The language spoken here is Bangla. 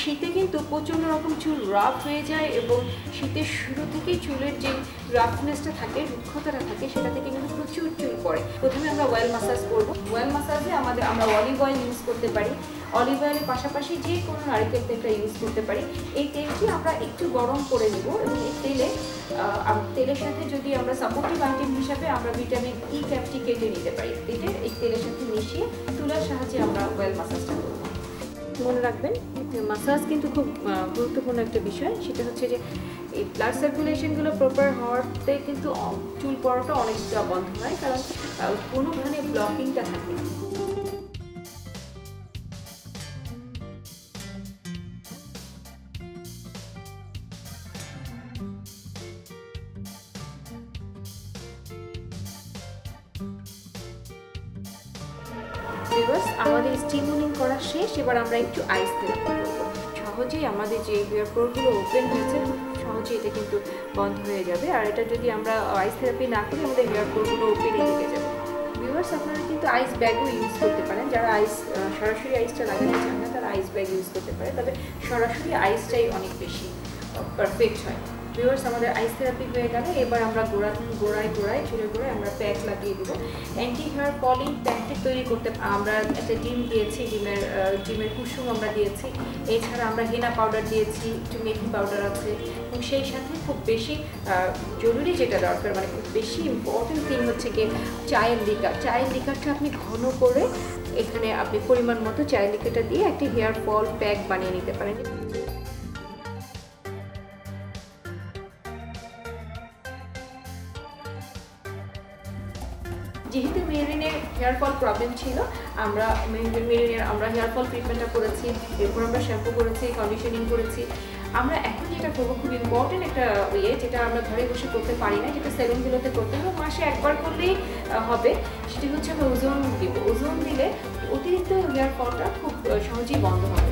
শীতে কিন্তু প্রচণ্ড রকম চুল রাফ হয়ে যায় এবং শীতের শুরু থেকেই চুলের যে রাফনেসটা থাকে, রুক্ষতাটা থাকে, সেটা থেকে কিন্তু প্রচুর চুল পড়ে। প্রথমে আমরা অয়েল মাসাজ করব। অয়েল মাসাজে আমরা অলিভ অয়েল ইউজ করতে পারি। অলিভ অয়েলের পাশাপাশি যে কোনো নারকেল তেলটা ইউজ করতে পারি। এই তেলটি আমরা একটু গরম করে নেব এবং এই তেলের সাথে যদি আমরা সাপোর্টিভ আইটেম হিসাবে আমরা ভিটামিন ই ক্যাপটি কেটে নিতে পারি। কেটে এই তেলের সাথে মিশিয়ে তুলার সাহায্যে আমরা অয়েল মাসাজটা করব। মনে রাখবেন মাসাজ কিন্তু খুব গুরুত্বপূর্ণ একটা বিষয়। সেটা হচ্ছে যে এই ব্লাড সার্কুলেশনগুলো প্রপার হওয়াতে কিন্তু চুল পড়াটা অনেকটা বন্ধ হয়, কারণ কোনোখানে ব্লকিংটা থাকে। আমাদের স্টিমুলিং করা শেষ, এবার আমরা একটু আইস থেরাপি করব। সহজেই আমাদের যে হেয়ার পোরগুলো ওপেন হয়েছে সহজেই এটা কিন্তু বন্ধ হয়ে যাবে। আর এটা যদি আমরা আইস থেরাপি না করি আমাদের হেয়ার পোরগুলো ওপেনই থেকে যাবে। ভিউয়ার্স, আপনারা কিন্তু আইস ব্যাগও ইউজ করতে পারেন। যারা সরাসরি আইসটা লাগাতে চান না তারা আইস ব্যাগ ইউজ করতে পারে, তবে সরাসরি আইসটাই অনেক বেশি পারফেক্ট হয়। ভিউয়ার্স, আমাদের আইস থেরাপি হয়ে গেল। এবার আমরা গোড়ায় চুলের গোড়ায় আমরা প্যাক লাগিয়ে দেবো। অ্যান্টি হেয়ার ফলিং প্যাকটি তৈরি করতে আমরা একটা ডিম দিয়েছি, ডিমের কুসুম আমরা দিয়েছি। এছাড়া আমরা হেনা পাউডার দিয়েছি, একটু মেথি পাউডার আছে, এবং সেই সাথে খুব বেশি জরুরি যেটা দরকার, মানে খুব বেশি ইম্পর্টেন্ট থিং হচ্ছে কি চায়ের লিকারটা আপনি ঘন করে এখানে আপনি পরিমাণ মতো চায়ের লিকারটা দিয়ে একটা হেয়ার ফল প্যাক বানিয়ে নিতে পারেন। যেহেতু মেরিনের হেয়ার ফল প্রবলেম ছিল, আমরা হেয়ার ফল ট্রিটমেন্টটা করেছি, এরপর আমরা শ্যাম্পু করেছি, কন্ডিশনিং করেছি। আমরা এখন যেটা করবো খুব ইম্পর্টেন্ট একটা যেটা আমরা ঘরে বসে করতে পারি না, যেটা সেলুনগুলোতে করতে হবে, মাসে একবার করলেই হবে, সেটি হচ্ছে আমরা ওজোন দিব। ওজোন দিলে অতিরিক্ত হেয়ার ফলটা খুব সহজেই বন্ধ হবে।